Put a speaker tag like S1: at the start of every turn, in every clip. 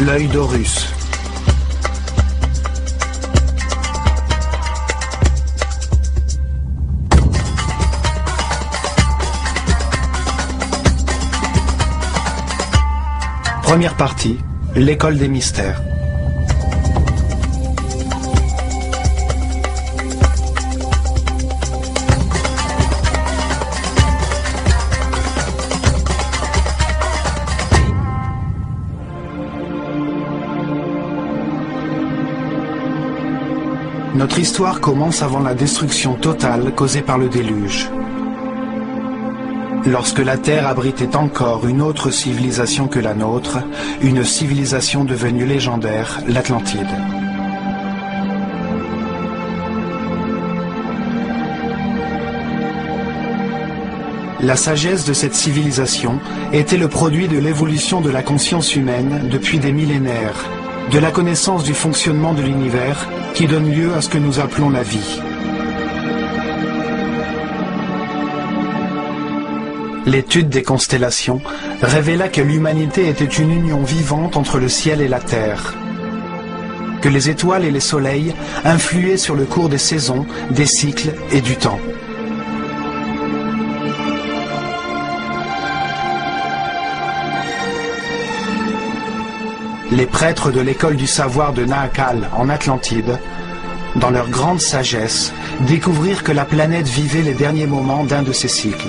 S1: l'œil d'Horus. Première partie, l'école des mystères. Notre histoire commence avant la destruction totale causée par le déluge. Lorsque la Terre abritait encore une autre civilisation que la nôtre, une civilisation devenue légendaire, l'Atlantide. La sagesse de cette civilisation était le produit de l'évolution de la conscience humaine depuis des millénaires, de la connaissance du fonctionnement de l'univers qui donne lieu à ce que nous appelons la vie. L'étude des constellations révéla que l'humanité était une union vivante entre le ciel et la terre, que les étoiles et les soleils influaient sur le cours des saisons, des cycles et du temps. Les prêtres de l'école du savoir de Nahakal en Atlantide, dans leur grande sagesse, découvrirent que la planète vivait les derniers moments d'un de ses cycles.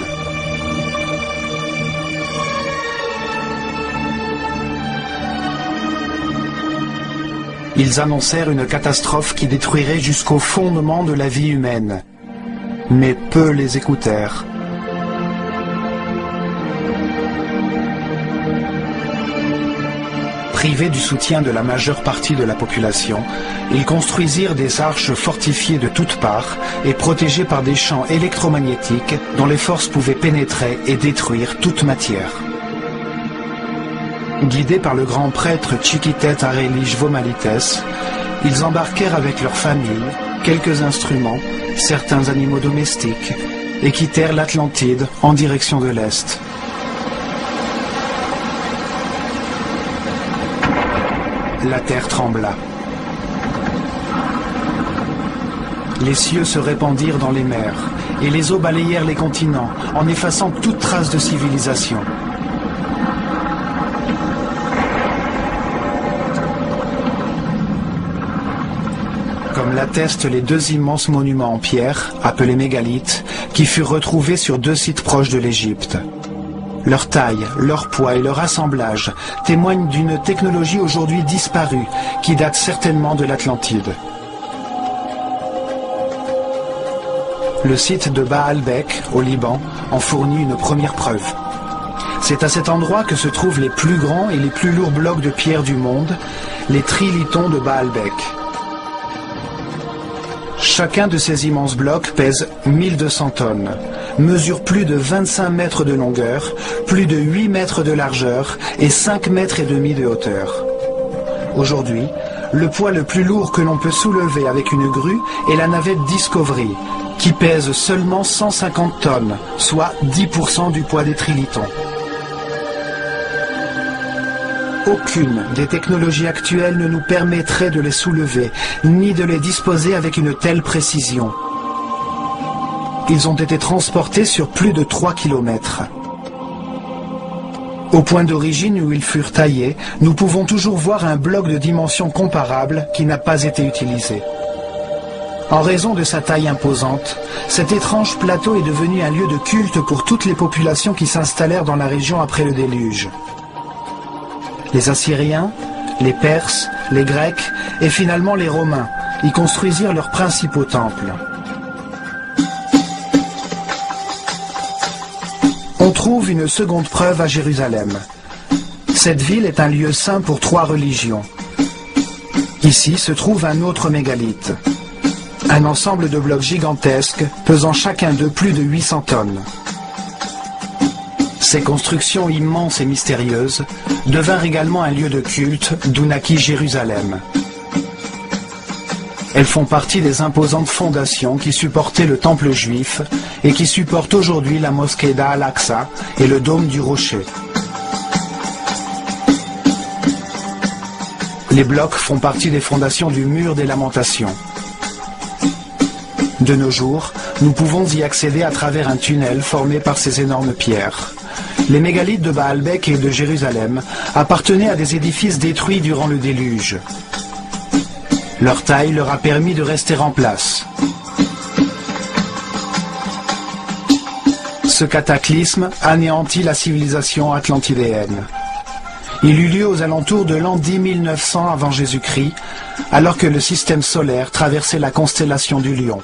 S1: Ils annoncèrent une catastrophe qui détruirait jusqu'au fondement de la vie humaine. Mais peu les écoutèrent. Privés du soutien de la majeure partie de la population, ils construisirent des arches fortifiées de toutes parts et protégées par des champs électromagnétiques dont les forces pouvaient pénétrer et détruire toute matière. Guidés par le grand prêtre Chiquitet Arelish Vomalites, ils embarquèrent avec leurs familles, quelques instruments, certains animaux domestiques, et quittèrent l'Atlantide en direction de l'Est. La terre trembla. Les cieux se répandirent dans les mers, et les eaux balayèrent les continents, en effaçant toute trace de civilisation. Comme l'attestent les deux immenses monuments en pierre, appelés mégalithes, qui furent retrouvés sur deux sites proches de l'Égypte. Leur taille, leur poids et leur assemblage témoignent d'une technologie aujourd'hui disparue, qui date certainement de l'Atlantide. Le site de Baalbek, au Liban, en fournit une première preuve. C'est à cet endroit que se trouvent les plus grands et les plus lourds blocs de pierre du monde, les trilithons de Baalbek. Chacun de ces immenses blocs pèse 1200 tonnes, mesure plus de 25 mètres de longueur, plus de 8 mètres de largeur et 5 mètres et demi de hauteur. Aujourd'hui, le poids le plus lourd que l'on peut soulever avec une grue est la navette Discovery, qui pèse seulement 150 tonnes, soit 10% du poids des trilithons. Aucune des technologies actuelles ne nous permettrait de les soulever, ni de les disposer avec une telle précision. Ils ont été transportés sur plus de 3 kilomètres. Au point d'origine où ils furent taillés, nous pouvons toujours voir un bloc de dimension comparable qui n'a pas été utilisé. En raison de sa taille imposante, cet étrange plateau est devenu un lieu de culte pour toutes les populations qui s'installèrent dans la région après le déluge. Les Assyriens, les Perses, les Grecs et finalement les Romains y construisirent leurs principaux temples. On trouve une seconde preuve à Jérusalem. Cette ville est un lieu saint pour 3 religions. Ici se trouve un autre mégalithe, un ensemble de blocs gigantesques pesant chacun d'eux plus de 800 tonnes. Ces constructions immenses et mystérieuses devinrent également un lieu de culte d'où naquit Jérusalem. Elles font partie des imposantes fondations qui supportaient le temple juif et qui supportent aujourd'hui la mosquée d'Al-Aqsa et le dôme du Rocher. Les blocs font partie des fondations du mur des lamentations. De nos jours, nous pouvons y accéder à travers un tunnel formé par ces énormes pierres. Les mégalithes de Baalbek et de Jérusalem appartenaient à des édifices détruits durant le déluge. Leur taille leur a permis de rester en place. Ce cataclysme anéantit la civilisation atlantidéenne. Il eut lieu aux alentours de l'an 10 900 avant Jésus-Christ, alors que le système solaire traversait la constellation du Lion.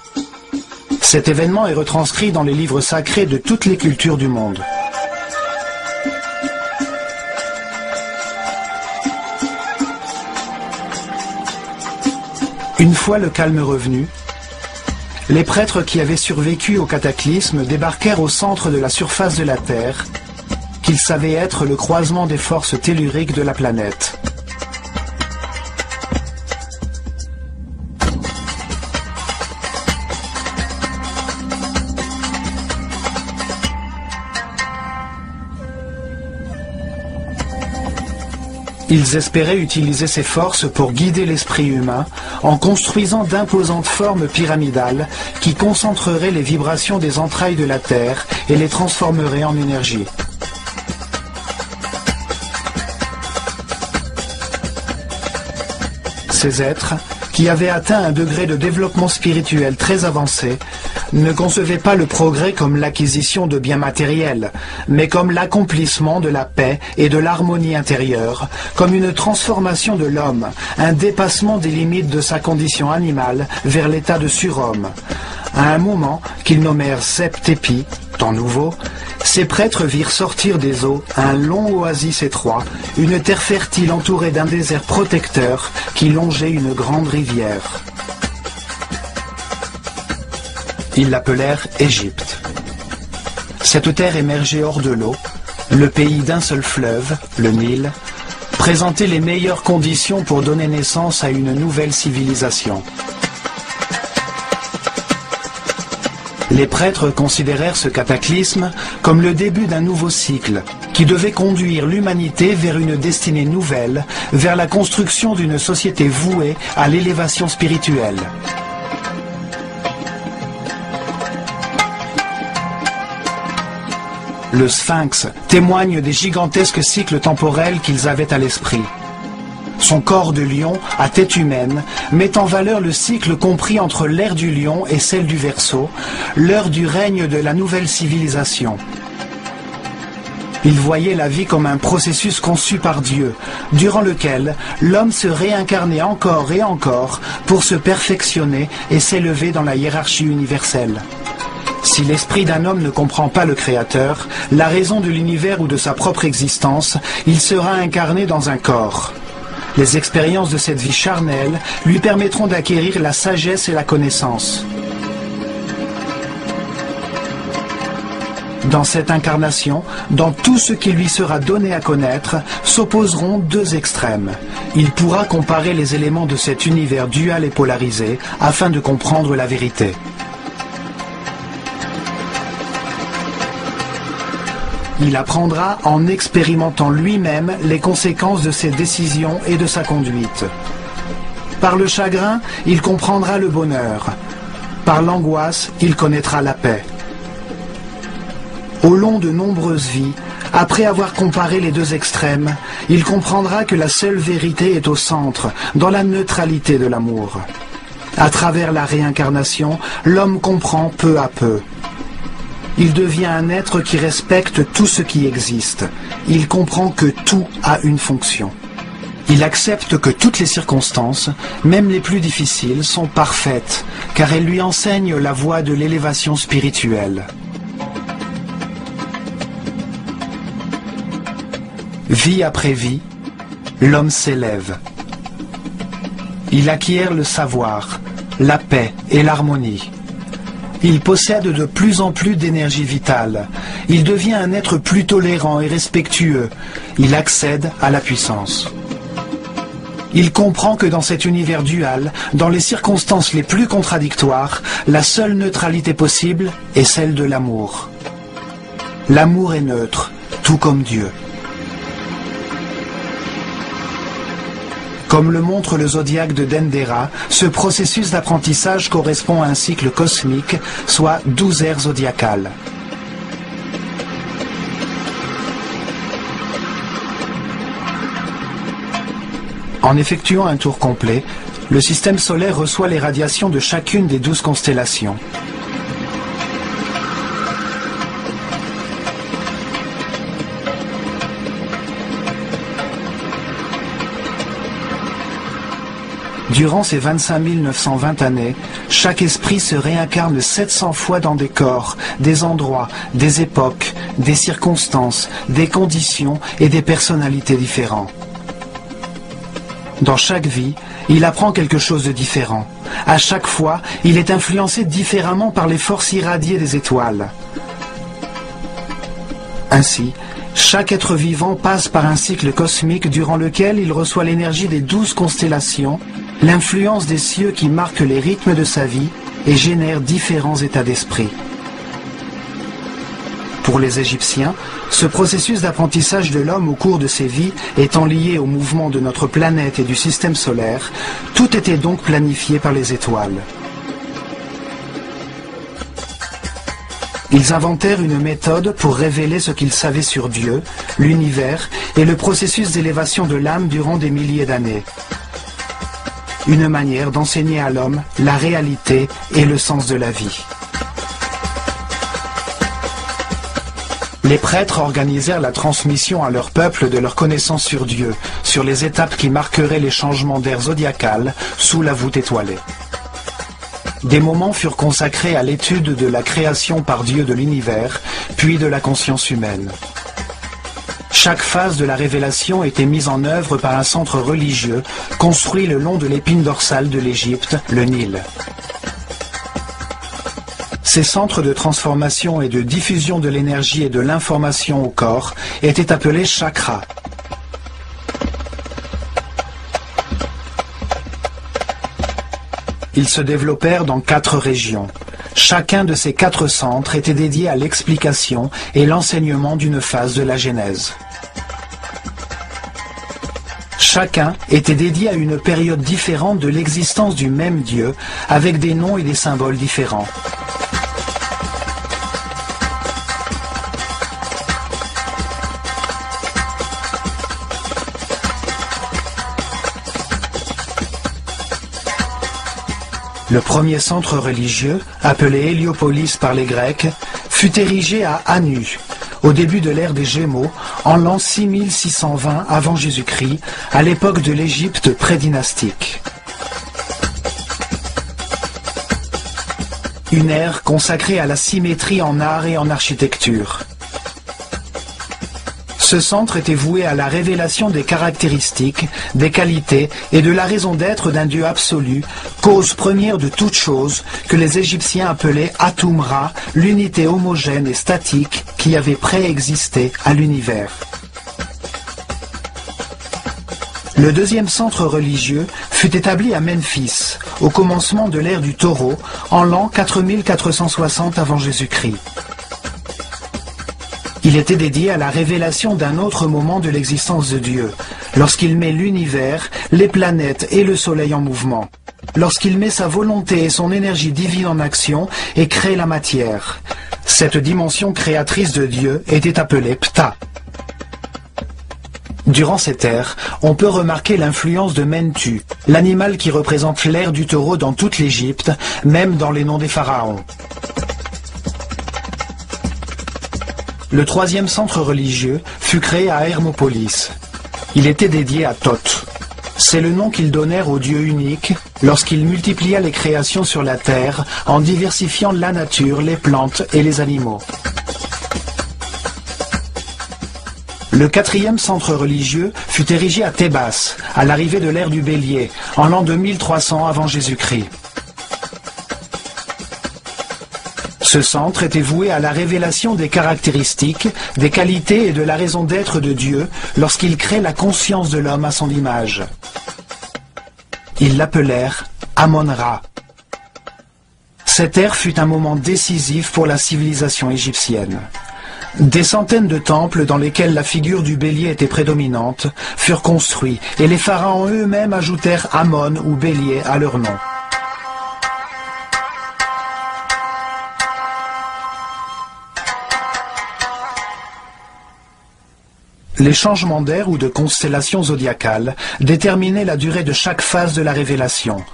S1: Cet événement est retranscrit dans les livres sacrés de toutes les cultures du monde. Une fois le calme revenu, les prêtres qui avaient survécu au cataclysme débarquèrent au centre de la surface de la Terre, qu'ils savaient être le croisement des forces telluriques de la planète. Ils espéraient utiliser ces forces pour guider l'esprit humain en construisant d'imposantes formes pyramidales qui concentreraient les vibrations des entrailles de la Terre et les transformeraient en énergie. Ces êtres, qui avaient atteint un degré de développement spirituel très avancé, ne concevaient pas le progrès comme l'acquisition de biens matériels, mais comme l'accomplissement de la paix et de l'harmonie intérieure, comme une transformation de l'homme, un dépassement des limites de sa condition animale vers l'état de surhomme. À un moment qu'ils nommèrent Septépi, temps nouveau, ces prêtres virent sortir des eaux un long oasis étroit, une terre fertile entourée d'un désert protecteur qui longeait une grande rivière. Ils l'appelèrent Égypte. Cette terre émergeait hors de l'eau, le pays d'un seul fleuve, le Nil, présentait les meilleures conditions pour donner naissance à une nouvelle civilisation. Les prêtres considérèrent ce cataclysme comme le début d'un nouveau cycle qui devait conduire l'humanité vers une destinée nouvelle, vers la construction d'une société vouée à l'élévation spirituelle. Le Sphinx témoigne des gigantesques cycles temporels qu'ils avaient à l'esprit. Son corps de lion à tête humaine met en valeur le cycle compris entre l'ère du lion et celle du Verseau, l'heure du règne de la nouvelle civilisation. Il voyait la vie comme un processus conçu par Dieu, durant lequel l'homme se réincarnait encore et encore pour se perfectionner et s'élever dans la hiérarchie universelle. Si l'esprit d'un homme ne comprend pas le Créateur, la raison de l'univers ou de sa propre existence, il sera incarné dans un corps. Les expériences de cette vie charnelle lui permettront d'acquérir la sagesse et la connaissance. Dans cette incarnation, dans tout ce qui lui sera donné à connaître, s'opposeront deux extrêmes. Il pourra comparer les éléments de cet univers dual et polarisé afin de comprendre la vérité. Il apprendra en expérimentant lui-même les conséquences de ses décisions et de sa conduite. Par le chagrin, il comprendra le bonheur. Par l'angoisse, il connaîtra la paix. Au long de nombreuses vies, après avoir comparé les deux extrêmes, il comprendra que la seule vérité est au centre, dans la neutralité de l'amour. À travers la réincarnation, l'homme comprend peu à peu. Il devient un être qui respecte tout ce qui existe. Il comprend que tout a une fonction. Il accepte que toutes les circonstances, même les plus difficiles, sont parfaites, car elles lui enseignent la voie de l'élévation spirituelle. Vie après vie, l'homme s'élève. Il acquiert le savoir, la paix et l'harmonie. Il possède de plus en plus d'énergie vitale. Il devient un être plus tolérant et respectueux. Il accède à la puissance. Il comprend que dans cet univers dual, dans les circonstances les plus contradictoires, la seule neutralité possible est celle de l'amour. L'amour est neutre, tout comme Dieu. Comme le montre le zodiaque de Dendera, ce processus d'apprentissage correspond à un cycle cosmique, soit 12 ères zodiacales. En effectuant un tour complet, le système solaire reçoit les radiations de chacune des 12 constellations. Durant ces 25 920 années, chaque esprit se réincarne 700 fois dans des corps, des endroits, des époques, des circonstances, des conditions et des personnalités différents. Dans chaque vie, il apprend quelque chose de différent. À chaque fois, il est influencé différemment par les forces irradiées des étoiles. Ainsi, chaque être vivant passe par un cycle cosmique durant lequel il reçoit l'énergie des 12 constellations, l'influence des cieux qui marquent les rythmes de sa vie et génèrent différents états d'esprit. Pour les Égyptiens, ce processus d'apprentissage de l'homme au cours de ses vies étant lié au mouvement de notre planète et du système solaire, tout était donc planifié par les étoiles. Ils inventèrent une méthode pour révéler ce qu'ils savaient sur Dieu, l'univers et le processus d'élévation de l'âme durant des milliers d'années. Une manière d'enseigner à l'homme la réalité et le sens de la vie. Les prêtres organisèrent la transmission à leur peuple de leur connaissance sur Dieu, sur les étapes qui marqueraient les changements d'ère zodiacale sous la voûte étoilée. Des moments furent consacrés à l'étude de la création par Dieu de l'univers, puis de la conscience humaine. Chaque phase de la révélation était mise en œuvre par un centre religieux construit le long de l'épine dorsale de l'Égypte, le Nil. Ces centres de transformation et de diffusion de l'énergie et de l'information au corps étaient appelés chakras. Ils se développèrent dans 4 régions. Chacun de ces 4 centres était dédié à l'explication et l'enseignement d'une phase de la Genèse. Chacun était dédié à une période différente de l'existence du même Dieu, avec des noms et des symboles différents. Le premier centre religieux, appelé Héliopolis par les Grecs, fut érigé à Anu, au début de l'ère des Gémeaux, en l'an 6620 avant Jésus-Christ, à l'époque de l'Égypte prédynastique. Une ère consacrée à la symétrie en art et en architecture. Ce centre était voué à la révélation des caractéristiques, des qualités et de la raison d'être d'un Dieu absolu, cause première de toute chose, que les Égyptiens appelaient Atum-Ra, l'unité homogène et statique qui avait préexisté à l'univers. Le deuxième centre religieux fut établi à Memphis, au commencement de l'ère du Taureau, en l'an 4460 avant Jésus-Christ. Il était dédié à la révélation d'un autre moment de l'existence de Dieu, lorsqu'il met l'univers, les planètes et le soleil en mouvement, lorsqu'il met sa volonté et son énergie divine en action et crée la matière. Cette dimension créatrice de Dieu était appelée Ptah. Durant cette ère, on peut remarquer l'influence de Mentu, l'animal qui représente l'ère du taureau dans toute l'Égypte, même dans les noms des pharaons. Le troisième centre religieux fut créé à Hermopolis. Il était dédié à Thoth. C'est le nom qu'ils donnèrent au Dieu unique lorsqu'il multiplia les créations sur la terre en diversifiant la nature, les plantes et les animaux. Le quatrième centre religieux fut érigé à Thébas, à l'arrivée de l'ère du Bélier, en l'an 2300 avant Jésus-Christ. Ce centre était voué à la révélation des caractéristiques, des qualités et de la raison d'être de Dieu lorsqu'il crée la conscience de l'homme à son image. Ils l'appelèrent Amon-Ra. Cette ère fut un moment décisif pour la civilisation égyptienne. Des centaines de temples dans lesquels la figure du bélier était prédominante furent construits et les pharaons eux-mêmes ajoutèrent Amon ou bélier à leur nom. Les changements d'air ou de constellations zodiacales déterminaient la durée de chaque phase de la révélation.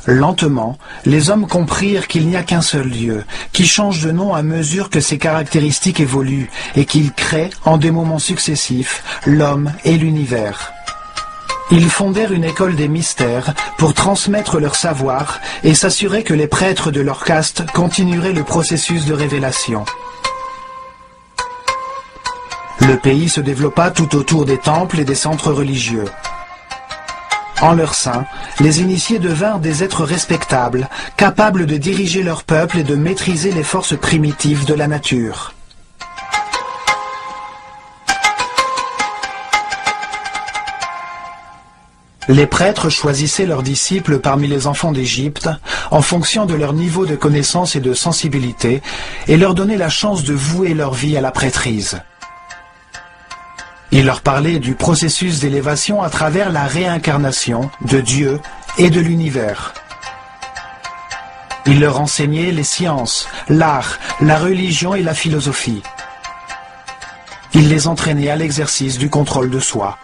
S1: Lentement, les hommes comprirent qu'il n'y a qu'un seul Dieu, qui change de nom à mesure que ses caractéristiques évoluent et qu'il crée, en des moments successifs, l'homme et l'univers. Ils fondèrent une école des mystères pour transmettre leur savoir et s'assurer que les prêtres de leur caste continueraient le processus de révélation. Le pays se développa tout autour des temples et des centres religieux. En leur sein, les initiés devinrent des êtres respectables, capables de diriger leur peuple et de maîtriser les forces primitives de la nature. Les prêtres choisissaient leurs disciples parmi les enfants d'Égypte en fonction de leur niveau de connaissance et de sensibilité et leur donnaient la chance de vouer leur vie à la prêtrise. Il leur parlait du processus d'élévation à travers la réincarnation de Dieu et de l'univers. Il leur enseignait les sciences, l'art, la religion et la philosophie. Il les entraînait à l'exercice du contrôle de soi.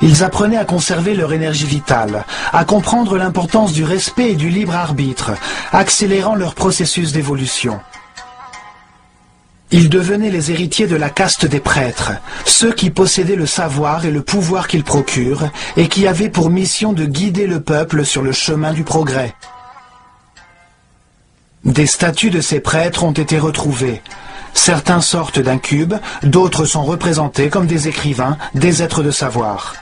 S1: Ils apprenaient à conserver leur énergie vitale, à comprendre l'importance du respect et du libre arbitre, accélérant leur processus d'évolution. Ils devenaient les héritiers de la caste des prêtres, ceux qui possédaient le savoir et le pouvoir qu'ils procurent et qui avaient pour mission de guider le peuple sur le chemin du progrès. Des statues de ces prêtres ont été retrouvées. Certains sortent d'un cube, d'autres sont représentés comme des écrivains, des êtres de savoir.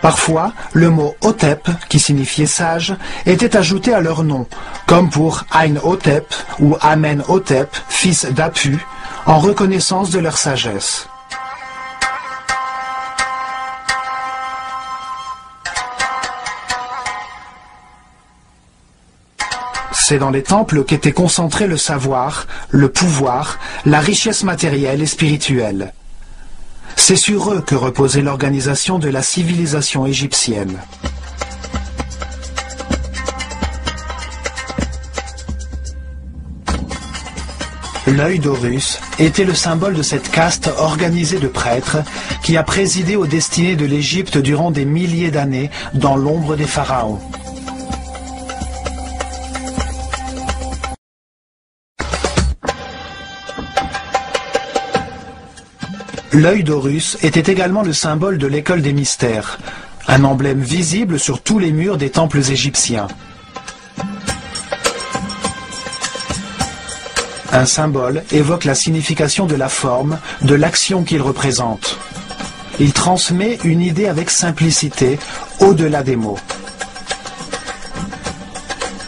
S1: Parfois, le mot Hotep, qui signifiait sage, était ajouté à leur nom, comme pour Ain-Hotep ou Amen-Hotep, fils d'Apu, en reconnaissance de leur sagesse. C'est dans les temples qu'était concentré le savoir, le pouvoir, la richesse matérielle et spirituelle. C'est sur eux que reposait l'organisation de la civilisation égyptienne. L'œil d'Horus était le symbole de cette caste organisée de prêtres qui a présidé aux destinées de l'Égypte durant des milliers d'années dans l'ombre des pharaons. L'œil d'Horus était également le symbole de l'école des mystères, un emblème visible sur tous les murs des temples égyptiens. Un symbole évoque la signification de la forme, de l'action qu'il représente. Il transmet une idée avec simplicité, au-delà des mots.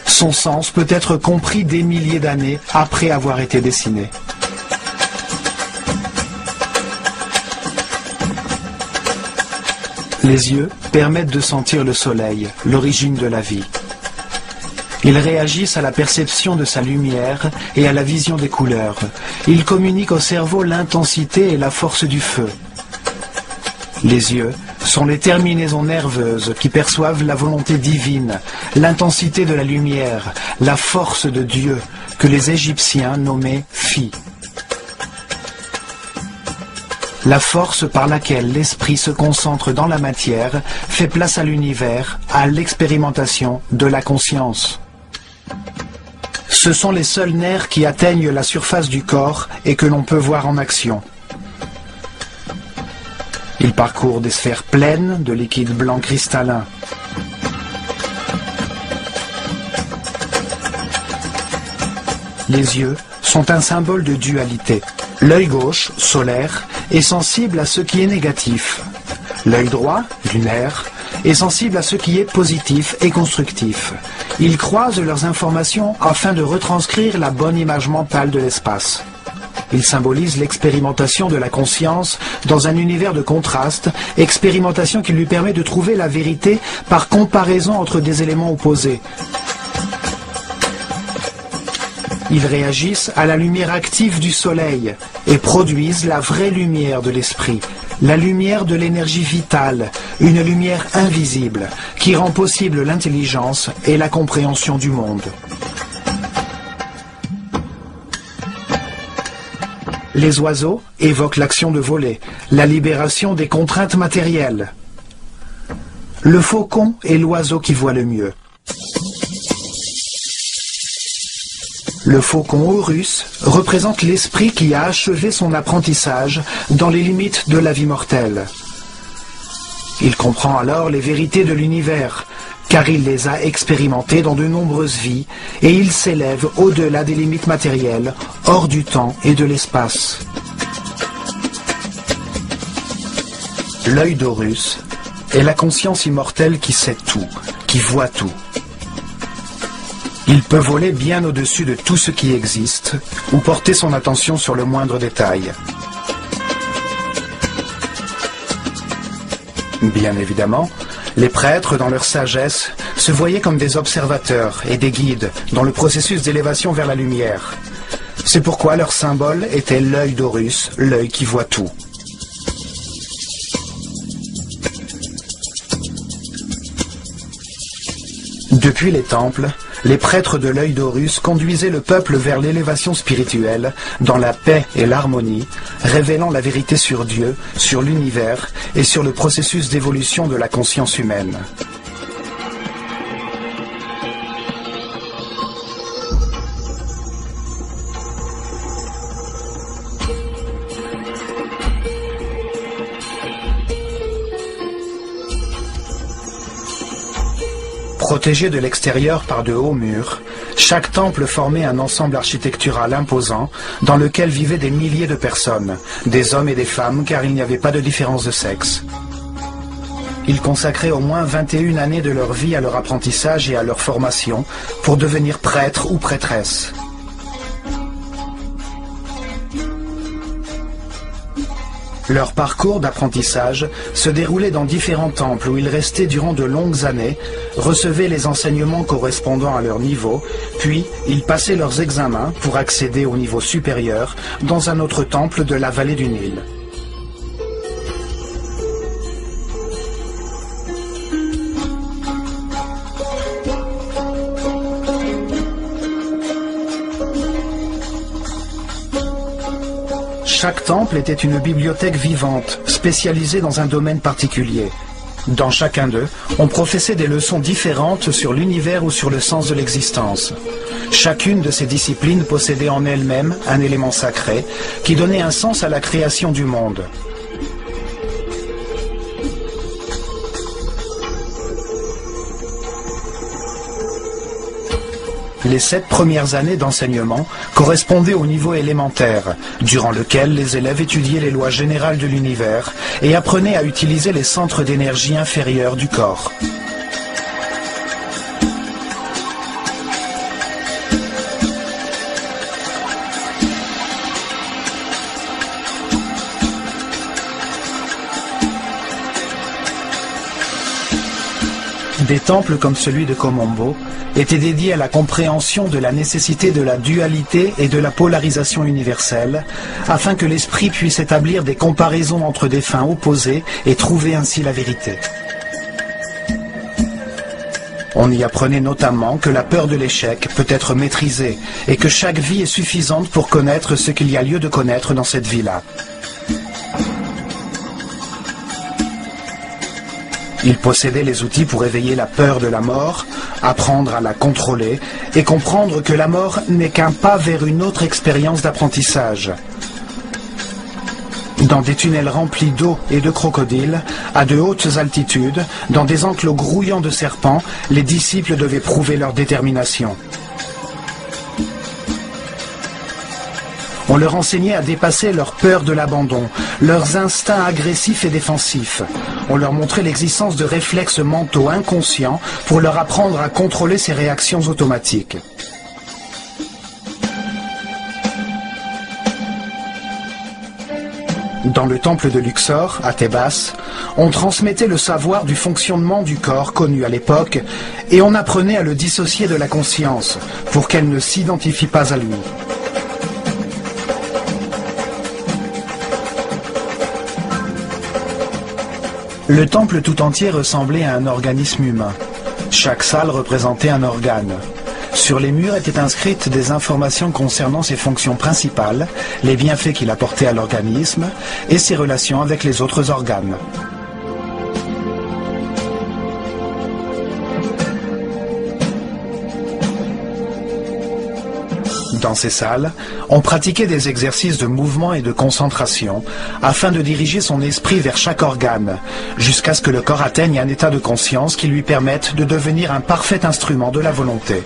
S1: Son sens peut être compris des milliers d'années après avoir été dessiné. Les yeux permettent de sentir le soleil, l'origine de la vie. Ils réagissent à la perception de sa lumière et à la vision des couleurs. Ils communiquent au cerveau l'intensité et la force du feu. Les yeux sont les terminaisons nerveuses qui perçoivent la volonté divine, l'intensité de la lumière, la force de Dieu, que les Égyptiens nommaient Phi. La force par laquelle l'esprit se concentre dans la matière fait place à l'univers, à l'expérimentation de la conscience. Ce sont les seuls nerfs qui atteignent la surface du corps et que l'on peut voir en action. Ils parcourent des sphères pleines de liquide blanc cristallin. Les yeux sont un symbole de dualité. L'œil gauche, solaire, est sensible à ce qui est négatif. L'œil droit, lunaire, est sensible à ce qui est positif et constructif. Ils croisent leurs informations afin de retranscrire la bonne image mentale de l'espace. Ils symbolisent l'expérimentation de la conscience dans un univers de contraste, expérimentation qui lui permet de trouver la vérité par comparaison entre des éléments opposés. Ils réagissent à la lumière active du soleil et produisent la vraie lumière de l'esprit, la lumière de l'énergie vitale, une lumière invisible qui rend possible l'intelligence et la compréhension du monde. Les oiseaux évoquent l'action de voler, la libération des contraintes matérielles. Le faucon est l'oiseau qui voit le mieux. Le faucon Horus représente l'esprit qui a achevé son apprentissage dans les limites de la vie mortelle. Il comprend alors les vérités de l'univers, car il les a expérimentées dans de nombreuses vies, et il s'élève au-delà des limites matérielles, hors du temps et de l'espace. L'œil d'Horus est la conscience immortelle qui sait tout, qui voit tout. Il peut voler bien au-dessus de tout ce qui existe, ou porter son attention sur le moindre détail. Bien évidemment, les prêtres, dans leur sagesse, se voyaient comme des observateurs et des guides dans le processus d'élévation vers la lumière. C'est pourquoi leur symbole était l'œil d'Horus, l'œil qui voit tout. Depuis les temples, les prêtres de l'œil d'Horus conduisaient le peuple vers l'élévation spirituelle, dans la paix et l'harmonie, révélant la vérité sur Dieu, sur l'univers et sur le processus d'évolution de la conscience humaine. Protégé de l'extérieur par de hauts murs, chaque temple formait un ensemble architectural imposant dans lequel vivaient des milliers de personnes, des hommes et des femmes, car il n'y avait pas de différence de sexe. Ils consacraient au moins 21 années de leur vie à leur apprentissage et à leur formation pour devenir prêtres ou prêtresses. Leur parcours d'apprentissage se déroulait dans différents temples où ils restaient durant de longues années, recevaient les enseignements correspondant à leur niveau, puis ils passaient leurs examens pour accéder au niveau supérieur dans un autre temple de la vallée du Nil. Chaque temple était une bibliothèque vivante, spécialisée dans un domaine particulier. Dans chacun d'eux, on professait des leçons différentes sur l'univers ou sur le sens de l'existence. Chacune de ces disciplines possédait en elle-même un élément sacré qui donnait un sens à la création du monde. Les 7 premières années d'enseignement correspondaient au niveau élémentaire, durant lequel les élèves étudiaient les lois générales de l'univers et apprenaient à utiliser les centres d'énergie inférieurs du corps. Des temples comme celui de Komombo étaient dédiés à la compréhension de la nécessité de la dualité et de la polarisation universelle, afin que l'esprit puisse établir des comparaisons entre des fins opposées et trouver ainsi la vérité. On y apprenait notamment que la peur de l'échec peut être maîtrisée et que chaque vie est suffisante pour connaître ce qu'il y a lieu de connaître dans cette vie-là. Il possédait les outils pour éveiller la peur de la mort, apprendre à la contrôler et comprendre que la mort n'est qu'un pas vers une autre expérience d'apprentissage. Dans des tunnels remplis d'eau et de crocodiles, à de hautes altitudes, dans des enclos grouillants de serpents, les disciples devaient prouver leur détermination. On leur enseignait à dépasser leur peur de l'abandon, leurs instincts agressifs et défensifs. On leur montrait l'existence de réflexes mentaux inconscients pour leur apprendre à contrôler ces réactions automatiques. Dans le temple de Luxor, à Thébas, on transmettait le savoir du fonctionnement du corps connu à l'époque et on apprenait à le dissocier de la conscience pour qu'elle ne s'identifie pas à lui. Le temple tout entier ressemblait à un organisme humain. Chaque salle représentait un organe. Sur les murs étaient inscrites des informations concernant ses fonctions principales, les bienfaits qu'il apportait à l'organisme et ses relations avec les autres organes. Dans ces salles, on pratiquait des exercices de mouvement et de concentration afin de diriger son esprit vers chaque organe, jusqu'à ce que le corps atteigne un état de conscience qui lui permette de devenir un parfait instrument de la volonté.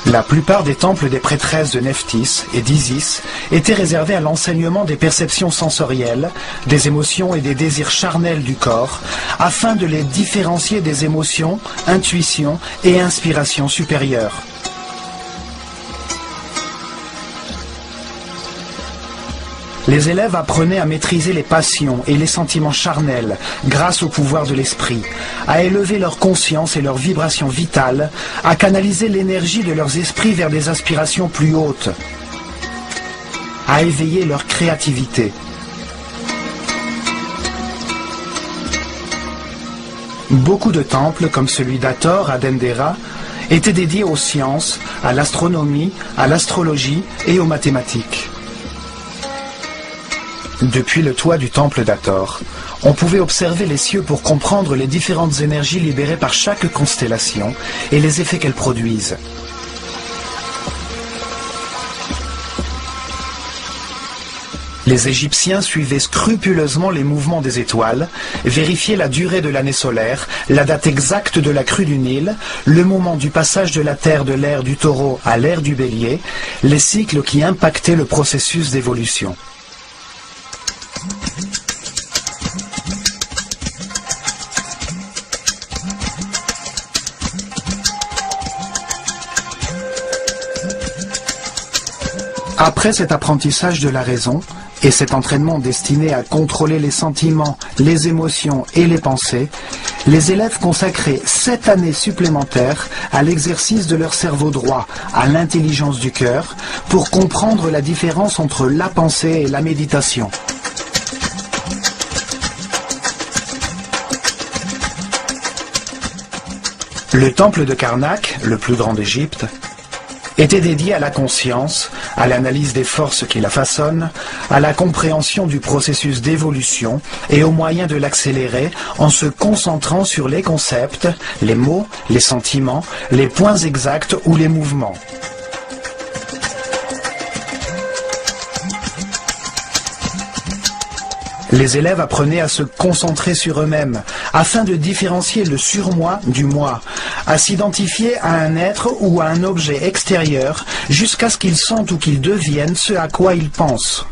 S1: La plupart des temples des prêtresses de Nephthys et d'Isis étaient réservés à l'enseignement des perceptions sensorielles, des émotions et des désirs charnels du corps, afin de les différencier des émotions, intuitions et inspirations supérieures. Les élèves apprenaient à maîtriser les passions et les sentiments charnels grâce au pouvoir de l'esprit, à élever leur conscience et leurs vibrations vitales, à canaliser l'énergie de leurs esprits vers des aspirations plus hautes, à éveiller leur créativité. Beaucoup de temples, comme celui d'Hathor à Dendera, étaient dédiés aux sciences, à l'astronomie, à l'astrologie et aux mathématiques. Depuis le toit du temple d'Hathor, on pouvait observer les cieux pour comprendre les différentes énergies libérées par chaque constellation et les effets qu'elles produisent. Les Égyptiens suivaient scrupuleusement les mouvements des étoiles, vérifiaient la durée de l'année solaire, la date exacte de la crue du Nil, le moment du passage de la Terre de l'ère du Taureau à l'ère du Bélier, les cycles qui impactaient le processus d'évolution. Après cet apprentissage de la raison et cet entraînement destiné à contrôler les sentiments, les émotions et les pensées, les élèves consacraient 7 années supplémentaires à l'exercice de leur cerveau droit, à l'intelligence du cœur, pour comprendre la différence entre la pensée et la méditation. Le temple de Karnak, le plus grand d'Égypte, était dédié à la conscience, à l'analyse des forces qui la façonnent, à la compréhension du processus d'évolution et aux moyens de l'accélérer en se concentrant sur les concepts, les mots, les sentiments, les points exacts ou les mouvements. Les élèves apprenaient à se concentrer sur eux-mêmes, afin de différencier le surmoi du moi, à s'identifier à un être ou à un objet extérieur, jusqu'à ce qu'ils sentent ou qu'ils deviennent ce à quoi ils pensent.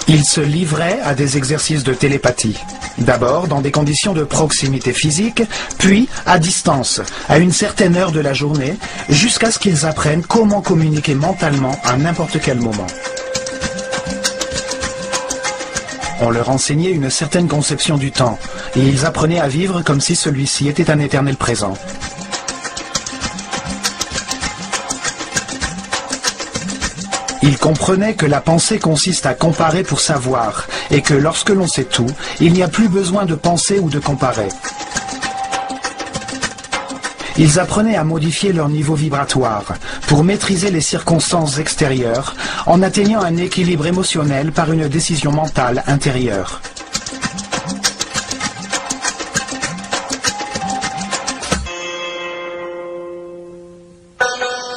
S1: Ils se livraient à des exercices de télépathie. D'abord dans des conditions de proximité physique, puis à distance, à une certaine heure de la journée, jusqu'à ce qu'ils apprennent comment communiquer mentalement à n'importe quel moment. On leur enseignait une certaine conception du temps, et ils apprenaient à vivre comme si celui-ci était un éternel présent. Ils comprenaient que la pensée consiste à comparer pour savoir, et que lorsque l'on sait tout, il n'y a plus besoin de penser ou de comparer. Ils apprenaient à modifier leur niveau vibratoire pour maîtriser les circonstances extérieures en atteignant un équilibre émotionnel par une décision mentale intérieure.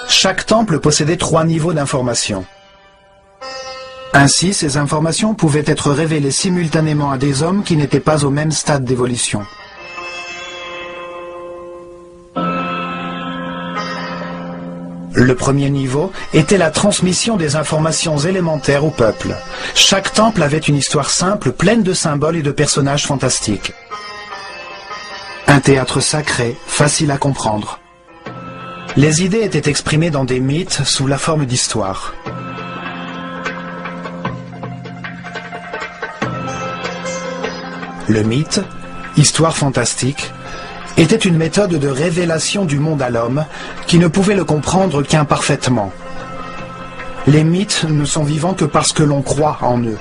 S1: Chaque temple possédait 3 niveaux d'information. Ainsi, ces informations pouvaient être révélées simultanément à des hommes qui n'étaient pas au même stade d'évolution. Le premier niveau était la transmission des informations élémentaires au peuple. Chaque temple avait une histoire simple, pleine de symboles et de personnages fantastiques. Un théâtre sacré, facile à comprendre. Les idées étaient exprimées dans des mythes sous la forme d'histoires. Le mythe, histoire fantastique, était une méthode de révélation du monde à l'homme qui ne pouvait le comprendre qu'imparfaitement. Les mythes ne sont vivants que parce que l'on croit en eux.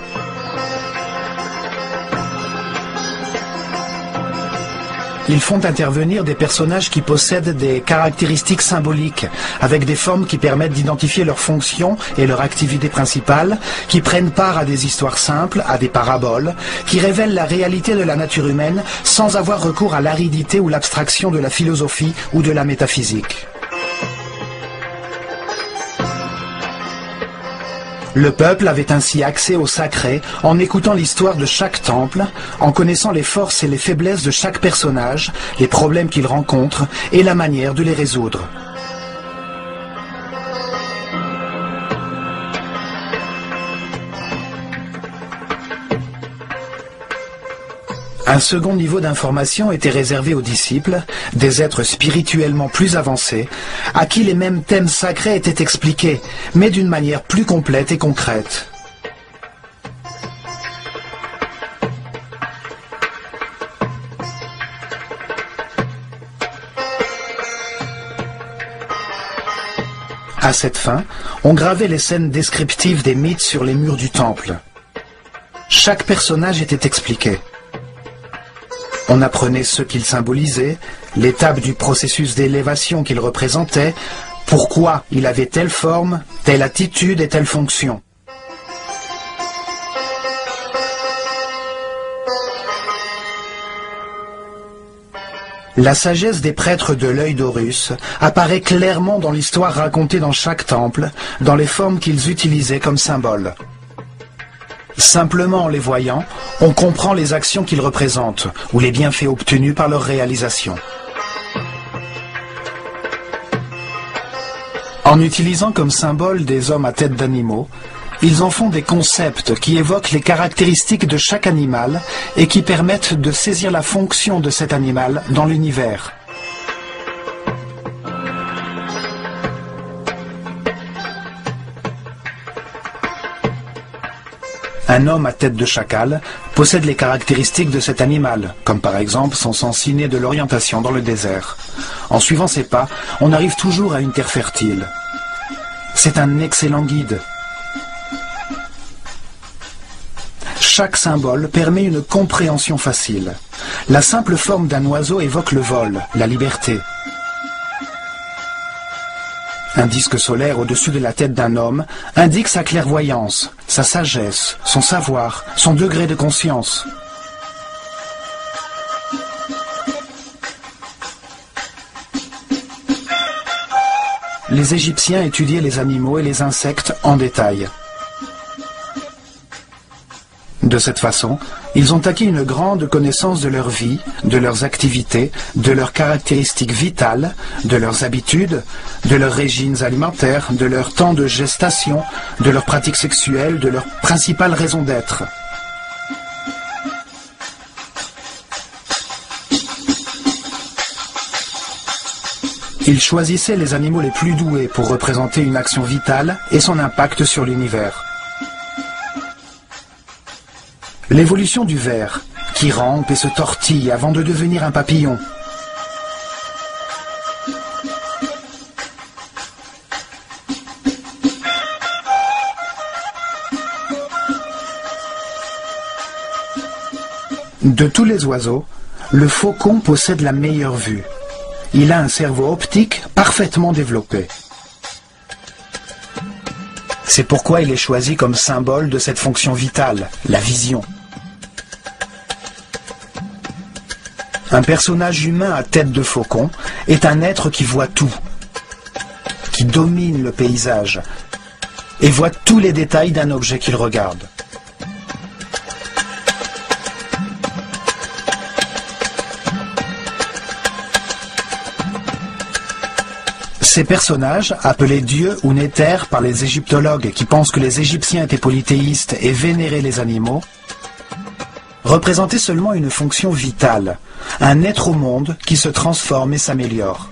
S1: Ils font intervenir des personnages qui possèdent des caractéristiques symboliques, avec des formes qui permettent d'identifier leurs fonctions et leur activité principale, qui prennent part à des histoires simples, à des paraboles, qui révèlent la réalité de la nature humaine sans avoir recours à l'aridité ou l'abstraction de la philosophie ou de la métaphysique. Le peuple avait ainsi accès au sacré en écoutant l'histoire de chaque temple, en connaissant les forces et les faiblesses de chaque personnage, les problèmes qu'il rencontre et la manière de les résoudre. Un second niveau d'information était réservé aux disciples, des êtres spirituellement plus avancés, à qui les mêmes thèmes sacrés étaient expliqués, mais d'une manière plus complète et concrète. À cette fin, on gravait les scènes descriptives des mythes sur les murs du temple. Chaque personnage était expliqué. On apprenait ce qu'il symbolisait, l'étape du processus d'élévation qu'il représentait, pourquoi il avait telle forme, telle attitude et telle fonction. La sagesse des prêtres de l'œil d'Horus apparaît clairement dans l'histoire racontée dans chaque temple, dans les formes qu'ils utilisaient comme symboles. Simplement en les voyant, on comprend les actions qu'ils représentent ou les bienfaits obtenus par leur réalisation. En utilisant comme symbole des hommes à tête d'animaux, ils en font des concepts qui évoquent les caractéristiques de chaque animal et qui permettent de saisir la fonction de cet animal dans l'univers. Un homme à tête de chacal possède les caractéristiques de cet animal, comme par exemple son sens inné de l'orientation dans le désert. En suivant ses pas, on arrive toujours à une terre fertile. C'est un excellent guide. Chaque symbole permet une compréhension facile. La simple forme d'un oiseau évoque le vol, la liberté. Un disque solaire au-dessus de la tête d'un homme indique sa clairvoyance, sa sagesse, son savoir, son degré de conscience. Les Égyptiens étudiaient les animaux et les insectes en détail. De cette façon, ils ont acquis une grande connaissance de leur vie, de leurs activités, de leurs caractéristiques vitales, de leurs habitudes, de leurs régimes alimentaires, de leur temps de gestation, de leurs pratiques sexuelles, de leurs principales raisons d'être. Ils choisissaient les animaux les plus doués pour représenter une action vitale et son impact sur l'univers. L'évolution du ver, qui rampe et se tortille avant de devenir un papillon. De tous les oiseaux, le faucon possède la meilleure vue. Il a un cerveau optique parfaitement développé. C'est pourquoi il est choisi comme symbole de cette fonction vitale, la vision. Un personnage humain à tête de faucon est un être qui voit tout, qui domine le paysage et voit tous les détails d'un objet qu'il regarde. Ces personnages, appelés dieux ou néthers par les égyptologues qui pensent que les Égyptiens étaient polythéistes et vénéraient les animaux, représentait seulement une fonction vitale, un être au monde qui se transforme et s'améliore.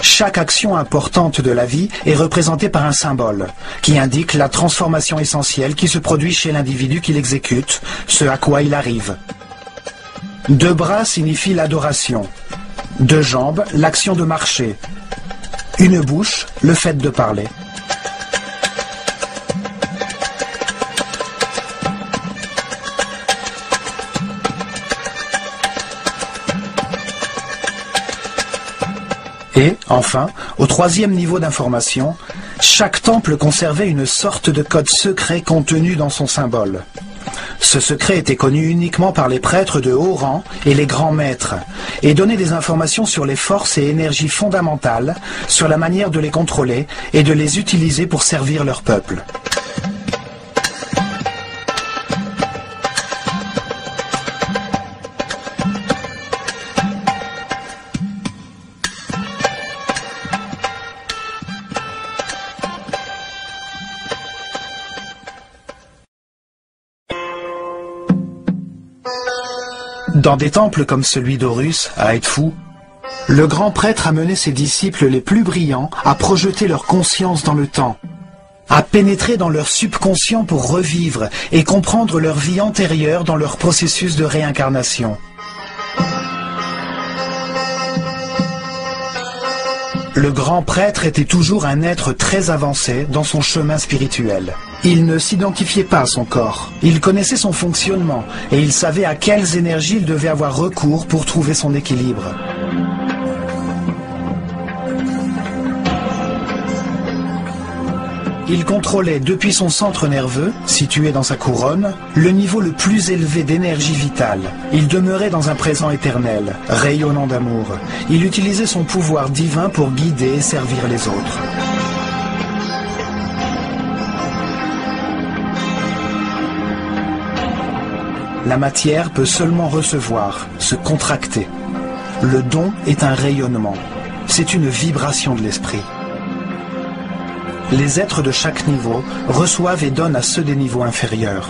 S1: Chaque action importante de la vie est représentée par un symbole, qui indique la transformation essentielle qui se produit chez l'individu qui l'exécute, ce à quoi il arrive. 2 bras signifie l'adoration, 2 jambes, l'action de marcher, une bouche, le fait de parler. Et, enfin, au 3e niveau d'information, chaque temple conservait une sorte de code secret contenu dans son symbole. Ce secret était connu uniquement par les prêtres de haut rang et les grands maîtres, et donnait des informations sur les forces et énergies fondamentales, sur la manière de les contrôler et de les utiliser pour servir leur peuple. Dans des temples comme celui d'Horus, à Edfu, le grand prêtre amenait ses disciples les plus brillants à projeter leur conscience dans le temps, à pénétrer dans leur subconscient pour revivre et comprendre leur vie antérieure dans leur processus de réincarnation. Le grand prêtre était toujours un être très avancé dans son chemin spirituel. Il ne s'identifiait pas à son corps. Il connaissait son fonctionnement et il savait à quelles énergies il devait avoir recours pour trouver son équilibre. Il contrôlait depuis son centre nerveux, situé dans sa couronne, le niveau le plus élevé d'énergie vitale. Il demeurait dans un présent éternel, rayonnant d'amour. Il utilisait son pouvoir divin pour guider et servir les autres. La matière peut seulement recevoir, se contracter. Le don est un rayonnement. C'est une vibration de l'esprit. Les êtres de chaque niveau reçoivent et donnent à ceux des niveaux inférieurs.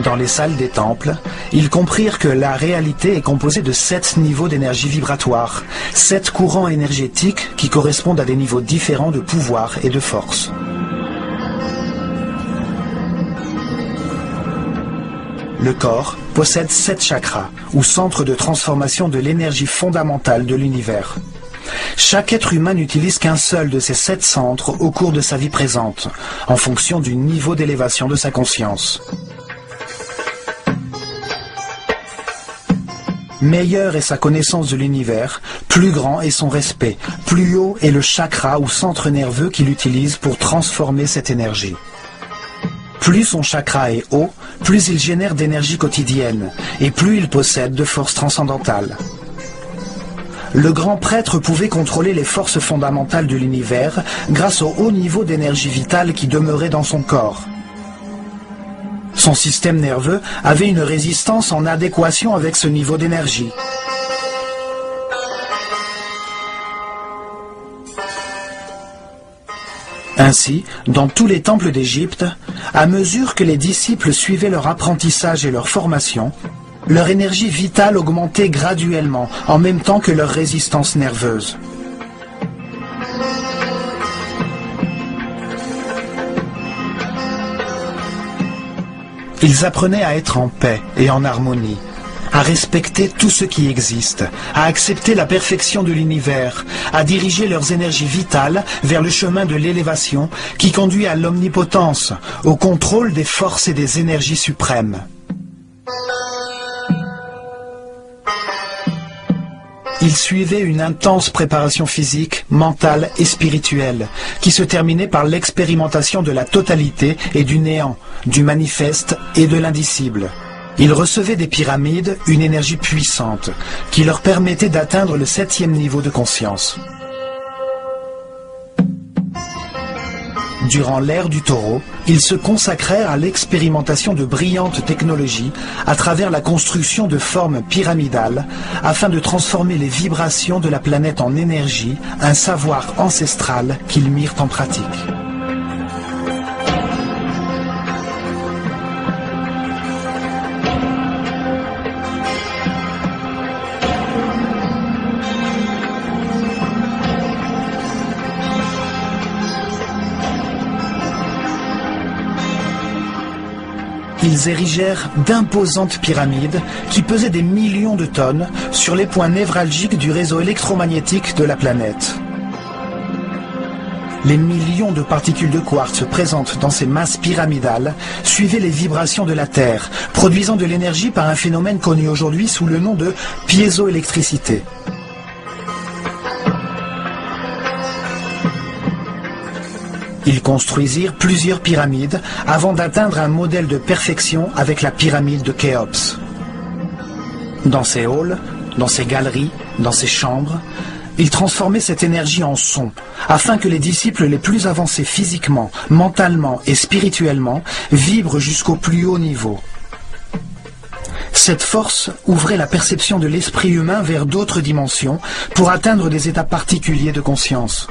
S1: Dans les salles des temples, ils comprirent que la réalité est composée de 7 niveaux d'énergie vibratoire, 7 courants énergétiques qui correspondent à des niveaux différents de pouvoir et de force. Le corps possède 7 chakras, ou centres de transformation de l'énergie fondamentale de l'univers. Chaque être humain n'utilise qu'un seul de ces 7 centres au cours de sa vie présente, en fonction du niveau d'élévation de sa conscience. Meilleure est sa connaissance de l'univers, plus grand est son respect, plus haut est le chakra ou centre nerveux qu'il utilise pour transformer cette énergie. Plus son chakra est haut, plus il génère d'énergie quotidienne, et plus il possède de forces transcendantales. Le grand prêtre pouvait contrôler les forces fondamentales de l'univers grâce au haut niveau d'énergie vitale qui demeurait dans son corps. Son système nerveux avait une résistance en adéquation avec ce niveau d'énergie. Ainsi, dans tous les temples d'Égypte, à mesure que les disciples suivaient leur apprentissage et leur formation, leur énergie vitale augmentait graduellement, en même temps que leur résistance nerveuse. Ils apprenaient à être en paix et en harmonie, à respecter tout ce qui existe, à accepter la perfection de l'univers, à diriger leurs énergies vitales vers le chemin de l'élévation qui conduit à l'omnipotence, au contrôle des forces et des énergies suprêmes. Ils suivaient une intense préparation physique, mentale et spirituelle, qui se terminait par l'expérimentation de la totalité et du néant, du manifeste et de l'indicible. Ils recevaient des pyramides une énergie puissante, qui leur permettait d'atteindre le 7e niveau de conscience. Durant l'ère du taureau, ils se consacrèrent à l'expérimentation de brillantes technologies à travers la construction de formes pyramidales afin de transformer les vibrations de la planète en énergie, un savoir ancestral qu'ils mirent en pratique. ils érigèrent d'imposantes pyramides qui pesaient des millions de tonnes sur les points névralgiques du réseau électromagnétique de la planète. Les millions de particules de quartz présentes dans ces masses pyramidales suivaient les vibrations de la Terre, produisant de l'énergie par un phénomène connu aujourd'hui sous le nom de piézoélectricité. Ils construisirent plusieurs pyramides avant d'atteindre un modèle de perfection avec la pyramide de Khéops. Dans ces halls, dans ces galeries, dans ces chambres, ils transformaient cette énergie en son, afin que les disciples les plus avancés physiquement, mentalement et spirituellement vibrent jusqu'au plus haut niveau. Cette force ouvrait la perception de l'esprit humain vers d'autres dimensions pour atteindre des états particuliers de conscience.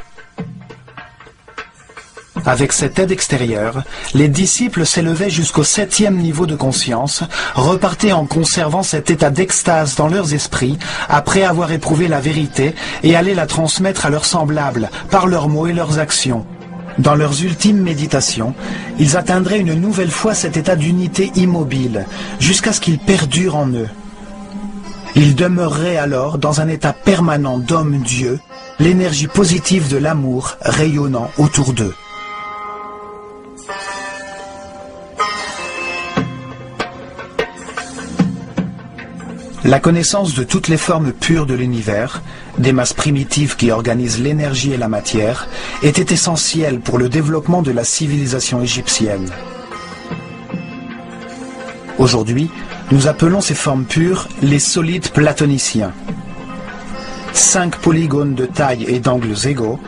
S1: Avec cette aide extérieure, les disciples s'élevaient jusqu'au 7e niveau de conscience, repartaient en conservant cet état d'extase dans leurs esprits après avoir éprouvé la vérité et allaient la transmettre à leurs semblables par leurs mots et leurs actions. Dans leurs ultimes méditations, ils atteindraient une nouvelle fois cet état d'unité immobile, jusqu'à ce qu'il perdure en eux. Ils demeureraient alors dans un état permanent d'homme-dieu, l'énergie positive de l'amour rayonnant autour d'eux. La connaissance de toutes les formes pures de l'univers, des masses primitives qui organisent l'énergie et la matière, était essentielle pour le développement de la civilisation égyptienne. Aujourd'hui, nous appelons ces formes pures les solides platoniciens. 5 polygones de taille et d'angles égaux,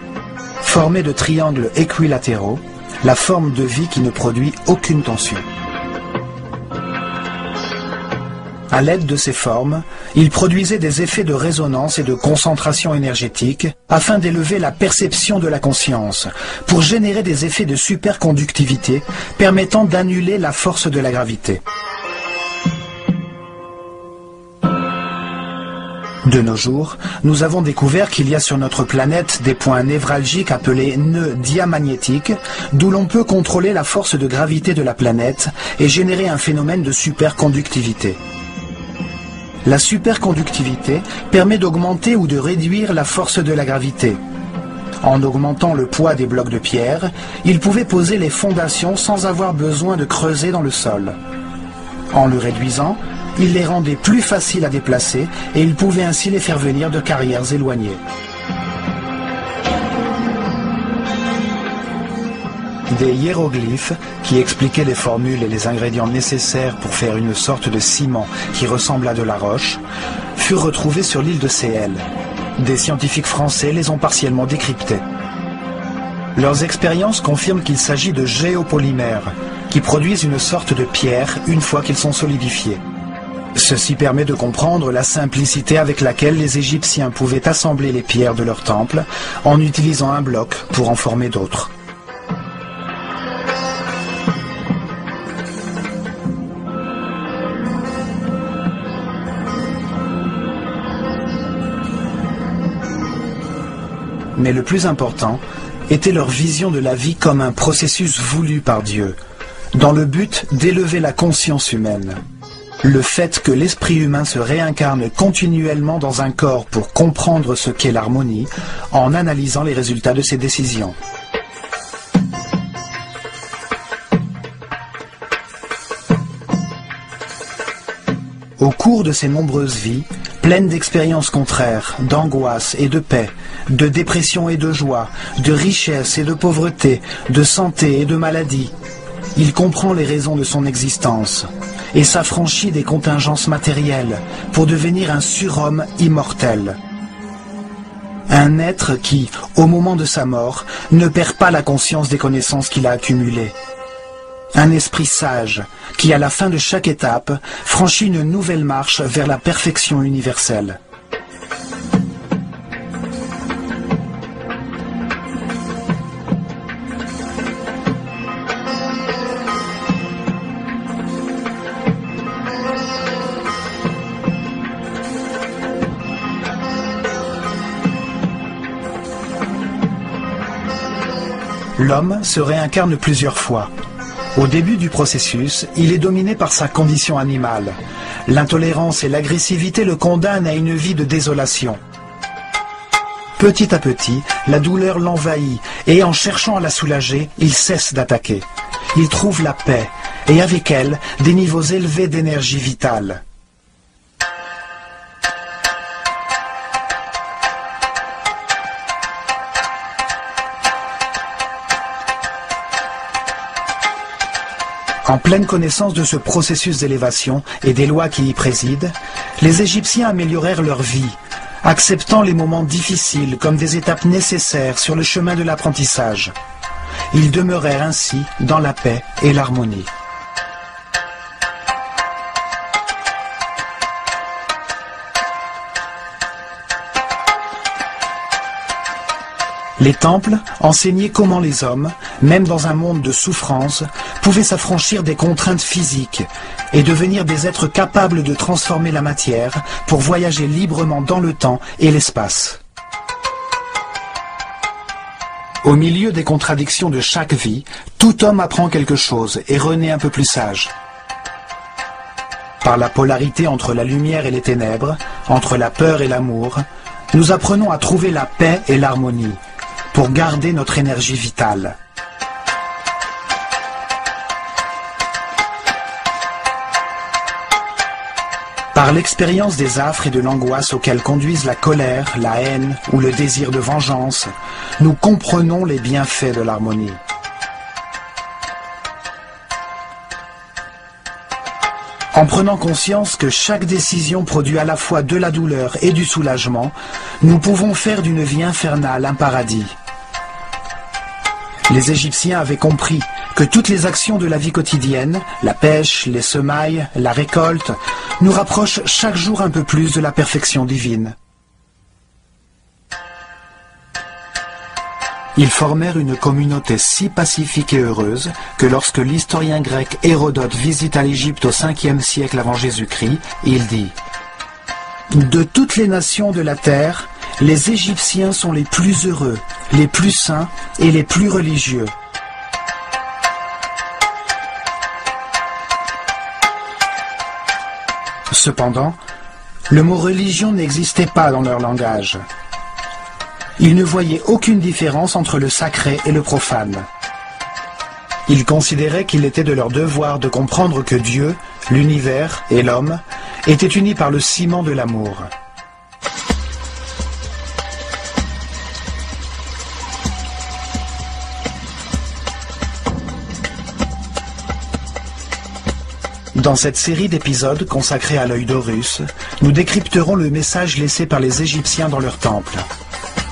S1: formés de triangles équilatéraux, la forme de vie qui ne produit aucune tension. À l'aide de ces formes, il produisait des effets de résonance et de concentration énergétique afin d'élever la perception de la conscience, pour générer des effets de superconductivité permettant d'annuler la force de la gravité. De nos jours, nous avons découvert qu'il y a sur notre planète des points névralgiques appelés nœuds diamagnétiques, d'où l'on peut contrôler la force de gravité de la planète et générer un phénomène de superconductivité. La superconductivité permet d'augmenter ou de réduire la force de la gravité. En augmentant le poids des blocs de pierre, il pouvait poser les fondations sans avoir besoin de creuser dans le sol. En le réduisant, il les rendait plus faciles à déplacer et il pouvait ainsi les faire venir de carrières éloignées. Des hiéroglyphes, qui expliquaient les formules et les ingrédients nécessaires pour faire une sorte de ciment qui ressemble à de la roche, furent retrouvés sur l'île de Séhel. Des scientifiques français les ont partiellement décryptés. Leurs expériences confirment qu'il s'agit de géopolymères, qui produisent une sorte de pierre une fois qu'ils sont solidifiés. Ceci permet de comprendre la simplicité avec laquelle les Égyptiens pouvaient assembler les pierres de leur temple en utilisant un bloc pour en former d'autres. Mais le plus important était leur vision de la vie comme un processus voulu par Dieu, dans le but d'élever la conscience humaine. Le fait que l'esprit humain se réincarne continuellement dans un corps pour comprendre ce qu'est l'harmonie, en analysant les résultats de ses décisions. Au cours de ces nombreuses vies, pleines d'expériences contraires, d'angoisse et de paix, de dépression et de joie, de richesse et de pauvreté, de santé et de maladie, il comprend les raisons de son existence et s'affranchit des contingences matérielles pour devenir un surhomme immortel. Un être qui, au moment de sa mort, ne perd pas la conscience des connaissances qu'il a accumulées. Un esprit sage qui, à la fin de chaque étape, franchit une nouvelle marche vers la perfection universelle. L'homme se réincarne plusieurs fois. Au début du processus, il est dominé par sa condition animale. L'intolérance et l'agressivité le condamnent à une vie de désolation. Petit à petit, la douleur l'envahit et en cherchant à la soulager, il cesse d'attaquer. Il trouve la paix et avec elle, des niveaux élevés d'énergie vitale. En pleine connaissance de ce processus d'élévation et des lois qui y président, les Égyptiens améliorèrent leur vie, acceptant les moments difficiles comme des étapes nécessaires sur le chemin de l'apprentissage. Ils demeurèrent ainsi dans la paix et l'harmonie. Les temples enseignaient comment les hommes, même dans un monde de souffrance, pouvaient s'affranchir des contraintes physiques et devenir des êtres capables de transformer la matière pour voyager librement dans le temps et l'espace. Au milieu des contradictions de chaque vie, tout homme apprend quelque chose et renaît un peu plus sage. Par la polarité entre la lumière et les ténèbres, entre la peur et l'amour, nous apprenons à trouver la paix et l'harmonie, pour garder notre énergie vitale. Par l'expérience des affres et de l'angoisse auxquelles conduisent la colère, la haine ou le désir de vengeance, nous comprenons les bienfaits de l'harmonie. En prenant conscience que chaque décision produit à la fois de la douleur et du soulagement, nous pouvons faire d'une vie infernale un paradis. Les Égyptiens avaient compris que toutes les actions de la vie quotidienne, la pêche, les semailles, la récolte, nous rapprochent chaque jour un peu plus de la perfection divine. Ils formèrent une communauté si pacifique et heureuse que lorsque l'historien grec Hérodote visita l'Égypte au 5e siècle avant Jésus-Christ, il dit « De toutes les nations de la terre, les Égyptiens sont les plus heureux, les plus saints et les plus religieux. » Cependant, le mot religion n'existait pas dans leur langage. Ils ne voyaient aucune différence entre le sacré et le profane. Ils considéraient qu'il était de leur devoir de comprendre que Dieu, l'univers et l'homme étaient unis par le ciment de l'amour. Dans cette série d'épisodes consacrés à l'œil d'Horus, nous décrypterons le message laissé par les Égyptiens dans leur temple.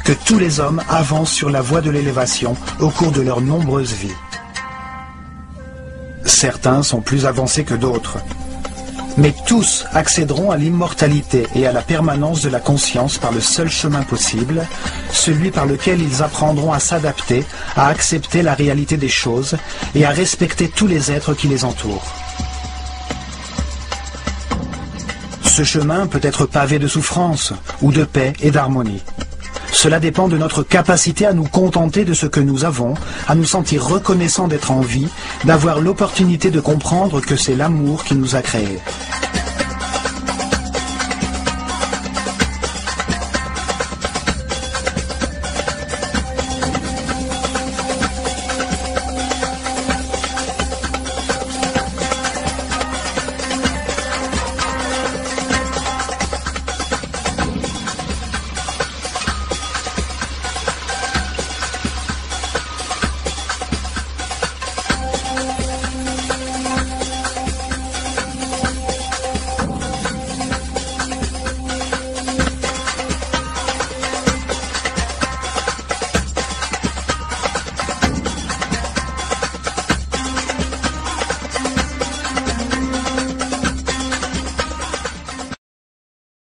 S1: Que tous les hommes avancent sur la voie de l'élévation au cours de leurs nombreuses vies. Certains sont plus avancés que d'autres, mais tous accéderont à l'immortalité et à la permanence de la conscience par le seul chemin possible, celui par lequel ils apprendront à s'adapter, à accepter la réalité des choses et à respecter tous les êtres qui les entourent. Ce chemin peut être pavé de souffrance ou de paix et d'harmonie. Cela dépend de notre capacité à nous contenter de ce que nous avons, à nous sentir reconnaissants d'être en vie, d'avoir l'opportunité de comprendre que c'est l'amour qui nous a créés.